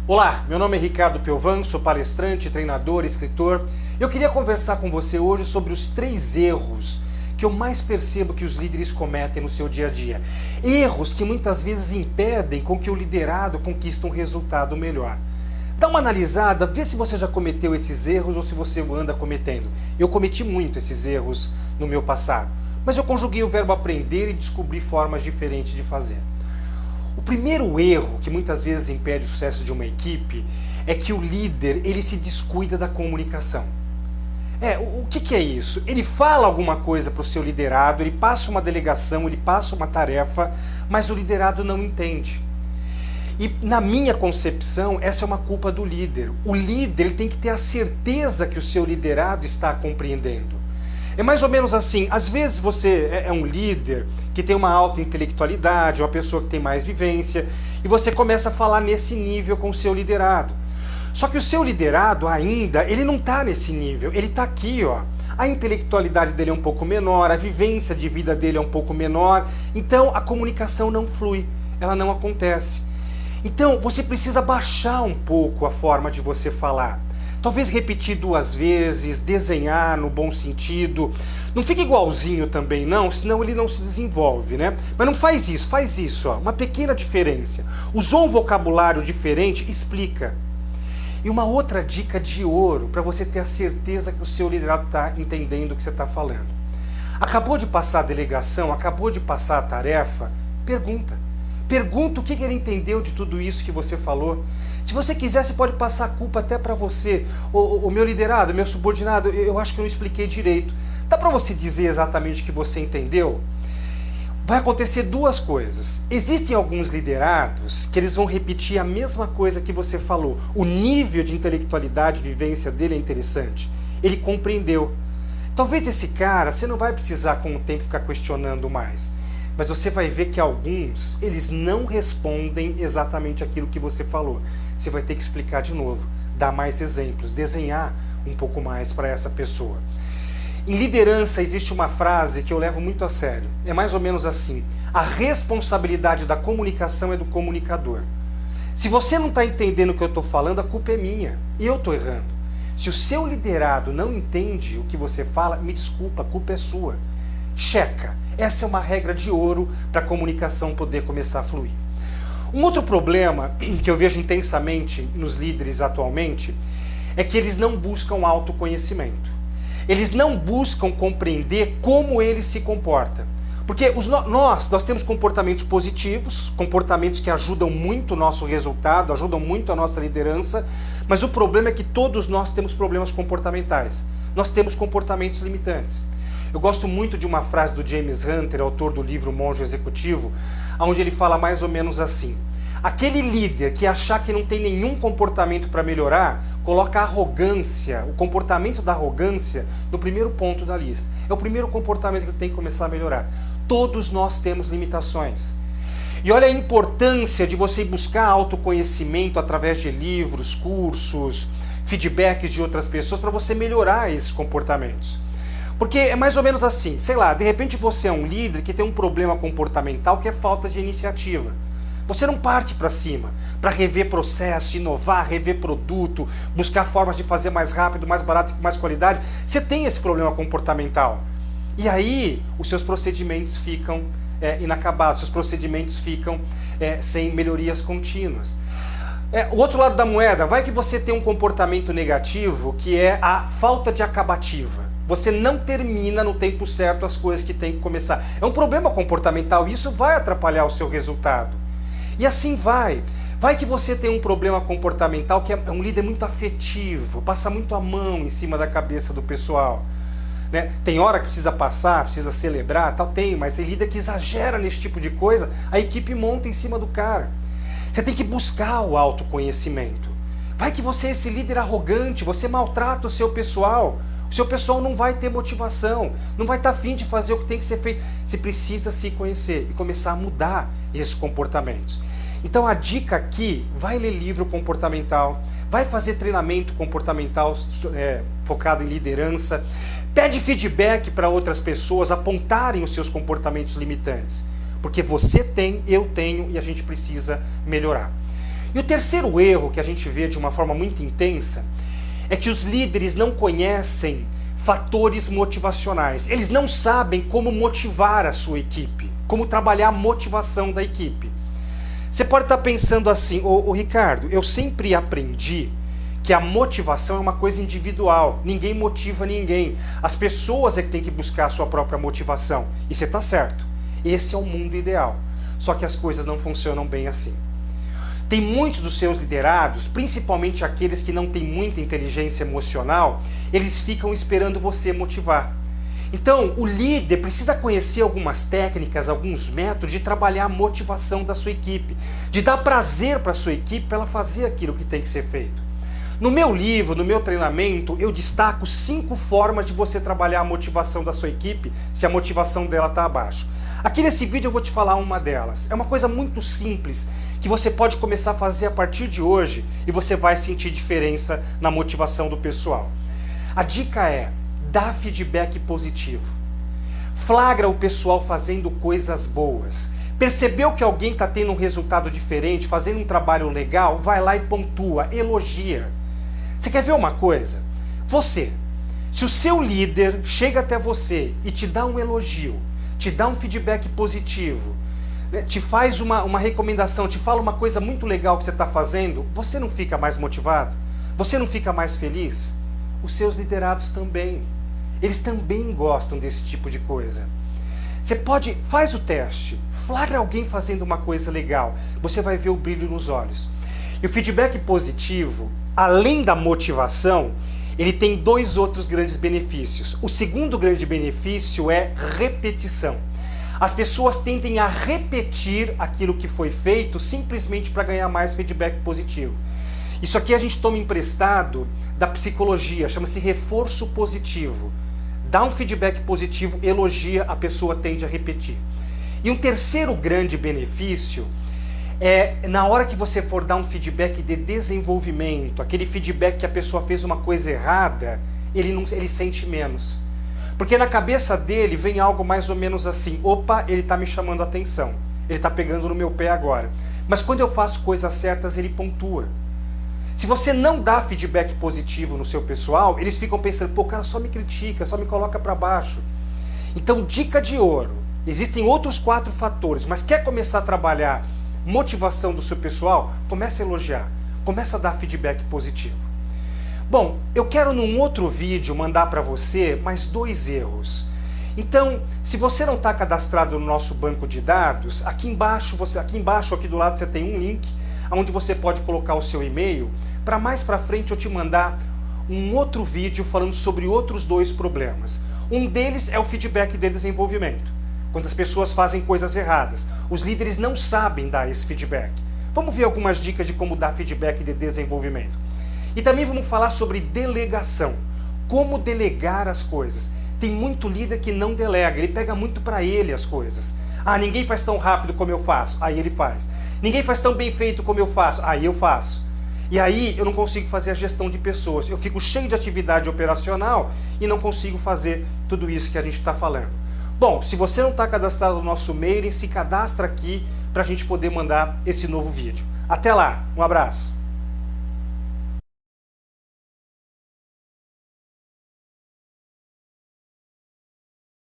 Olá, meu nome é Ricardo Pelvan, sou palestrante, treinador, escritor. Eu queria conversar com você hoje sobre os 3 erros que eu mais percebo que os líderes cometem no seu dia a dia. Erros que muitas vezes impedem com que o liderado conquiste um resultado melhor. Dá uma analisada, vê se você já cometeu esses erros ou se você anda cometendo. Eu cometi muito esses erros no meu passado, mas eu conjuguei o verbo aprender e descobri formas diferentes de fazer. O primeiro erro que muitas vezes impede o sucesso de uma equipe é que o líder ele se descuida da comunicação. O que é isso? Ele fala alguma coisa para o seu liderado, ele passa uma delegação, ele passa uma tarefa, mas o liderado não entende. E na minha concepção, essa é uma culpa do líder. O líder ele tem que ter a certeza que o seu liderado está compreendendo. É mais ou menos assim, às vezes você é um líder que tem uma alta intelectualidade, uma pessoa que tem mais vivência, e você começa a falar nesse nível com o seu liderado. Só que o seu liderado ainda, ele não está nesse nível, ele está aqui, ó. A intelectualidade dele é um pouco menor, a vivência de vida dele é um pouco menor, então a comunicação não flui, ela não acontece. Então você precisa baixar um pouco a forma de você falar. Talvez repetir 2 vezes, desenhar no bom sentido. Não fica igualzinho também não, senão ele não se desenvolve, né? Mas não faz isso, ó, uma pequena diferença. Usou um vocabulário diferente, explica. E uma outra dica de ouro para você ter a certeza que o seu liderado está entendendo o que você está falando. Acabou de passar a delegação, acabou de passar a tarefa, pergunta. Pergunta o que ele entendeu de tudo isso que você falou. Se você quiser, você pode passar a culpa até para você. O meu liderado, meu subordinado, eu acho que eu não expliquei direito. Dá para você dizer exatamente o que você entendeu? Vai acontecer 2 coisas. Existem alguns liderados que eles vão repetir a mesma coisa que você falou. O nível de intelectualidade e vivência dele é interessante. Ele compreendeu. Talvez esse cara, você não vai precisar com o tempo ficar questionando mais. Mas você vai ver que alguns, eles não respondem exatamente aquilo que você falou. Você vai ter que explicar de novo, dar mais exemplos, desenhar um pouco mais para essa pessoa. Em liderança existe uma frase que eu levo muito a sério. É mais ou menos assim: a responsabilidade da comunicação é do comunicador. Se você não está entendendo o que eu estou falando, a culpa é minha. E eu estou errando. Se o seu liderado não entende o que você fala, me desculpa, a culpa é sua. Checa. Essa é uma regra de ouro para a comunicação poder começar a fluir. Um outro problema que eu vejo intensamente nos líderes atualmente é que eles não buscam autoconhecimento. Eles não buscam compreender como ele se comporta. Porque nós temos comportamentos positivos, comportamentos que ajudam muito o nosso resultado, ajudam muito a nossa liderança, mas o problema é que todos nós temos problemas comportamentais. Nós temos comportamentos limitantes. Eu gosto muito de uma frase do James Hunter, autor do livro Monge Executivo, onde ele fala mais ou menos assim: aquele líder que achar que não tem nenhum comportamento para melhorar, coloca a arrogância, o comportamento da arrogância, no primeiro ponto da lista. É o primeiro comportamento que tem que começar a melhorar. Todos nós temos limitações. E olha a importância de você buscar autoconhecimento através de livros, cursos, feedbacks de outras pessoas para você melhorar esses comportamentos. Porque é mais ou menos assim, sei lá, de repente você é um líder que tem um problema comportamental que é falta de iniciativa. Você não parte para cima, para rever processo, inovar, rever produto, buscar formas de fazer mais rápido, mais barato, com mais qualidade. Você tem esse problema comportamental. E aí os seus procedimentos ficam inacabados, seus procedimentos ficam sem melhorias contínuas. O outro lado da moeda, vai que você tem um comportamento negativo que é a falta de acabativa. Você não termina no tempo certo as coisas que tem que começar. É um problema comportamental e isso vai atrapalhar o seu resultado. E assim vai. Vai que você tem um problema comportamental que é um líder muito afetivo, passa muito a mão em cima da cabeça do pessoal. Né? Tem hora que precisa passar, precisa celebrar, tal, mas tem líder que exagera nesse tipo de coisa, a equipe monta em cima do cara. Você tem que buscar o autoconhecimento. Vai que você é esse líder arrogante, você maltrata o seu pessoal. O seu pessoal não vai ter motivação, não vai estar afim de fazer o que tem que ser feito. Você precisa se conhecer e começar a mudar esses comportamentos. Então a dica aqui, vai ler livro comportamental, vai fazer treinamento comportamental focado em liderança, pede feedback para outras pessoas apontarem os seus comportamentos limitantes. Porque você tem, eu tenho e a gente precisa melhorar. E o terceiro erro que a gente vê de uma forma muito intensa é que os líderes não conhecem fatores motivacionais. Eles não sabem como motivar a sua equipe, como trabalhar a motivação da equipe. Você pode estar pensando assim, ô Ricardo, eu sempre aprendi que a motivação é uma coisa individual, ninguém motiva ninguém. As pessoas é que têm que buscar a sua própria motivação. E você está certo, esse é o mundo ideal. Só que as coisas não funcionam bem assim. Tem muitos dos seus liderados, principalmente aqueles que não têm muita inteligência emocional, eles ficam esperando você motivar. Então, o líder precisa conhecer algumas técnicas, alguns métodos de trabalhar a motivação da sua equipe, de dar prazer para a sua equipe para ela fazer aquilo que tem que ser feito. No meu livro, no meu treinamento, eu destaco 5 formas de você trabalhar a motivação da sua equipe se a motivação dela está abaixo. Aqui nesse vídeo eu vou te falar uma delas. É uma coisa muito simples que você pode começar a fazer a partir de hoje e você vai sentir diferença na motivação do pessoal. A dica é: dá feedback positivo. Flagra o pessoal fazendo coisas boas. Percebeu que alguém está tendo um resultado diferente, fazendo um trabalho legal? Vai lá e pontua, elogia. Você quer ver uma coisa? Se o seu líder chega até você e te dá um elogio, te dá um feedback positivo, te faz uma recomendação, te fala uma coisa muito legal que você está fazendo, você não fica mais motivado? Você não fica mais feliz? Os seus liderados também. Eles também gostam desse tipo de coisa. Faz o teste, flagra alguém fazendo uma coisa legal, você vai ver o brilho nos olhos. E o feedback positivo, além da motivação, ele tem 2 outros grandes benefícios. O segundo grande benefício é repetição. As pessoas tendem a repetir aquilo que foi feito simplesmente para ganhar mais feedback positivo. Isso aqui a gente toma emprestado da psicologia, chama-se reforço positivo. Dá um feedback positivo, elogia, a pessoa tende a repetir. E um terceiro grande benefício é na hora que você for dar um feedback de desenvolvimento, aquele feedback que a pessoa fez uma coisa errada, ele sente menos. Porque na cabeça dele vem algo mais ou menos assim: opa, ele está me chamando a atenção, ele está pegando no meu pé agora. Mas quando eu faço coisas certas, ele pontua. Se você não dá feedback positivo no seu pessoal, eles ficam pensando: pô, o cara só me critica, só me coloca para baixo. Então, dica de ouro: existem outros 4 fatores, mas quer começar a trabalhar motivação do seu pessoal? Comece a elogiar, comece a dar feedback positivo. Bom, eu quero num outro vídeo mandar para você mais 2 erros. Então, se você não está cadastrado no nosso banco de dados, aqui embaixo, aqui do lado você tem um link onde você pode colocar o seu e-mail para mais para frente eu te mandar um outro vídeo falando sobre outros 2 problemas. Um deles é o feedback de desenvolvimento. Quando as pessoas fazem coisas erradas, os líderes não sabem dar esse feedback. Vamos ver algumas dicas de como dar feedback de desenvolvimento. E também vamos falar sobre delegação. Como delegar as coisas. Tem muito líder que não delega, ele pega muito para ele as coisas. Ah, ninguém faz tão rápido como eu faço, aí ele faz. Ninguém faz tão bem feito como eu faço, aí eu faço. E aí eu não consigo fazer a gestão de pessoas. Eu fico cheio de atividade operacional e não consigo fazer tudo isso que a gente está falando. Bom, se você não está cadastrado no nosso mailing, se cadastra aqui para a gente poder mandar esse novo vídeo. Até lá, um abraço.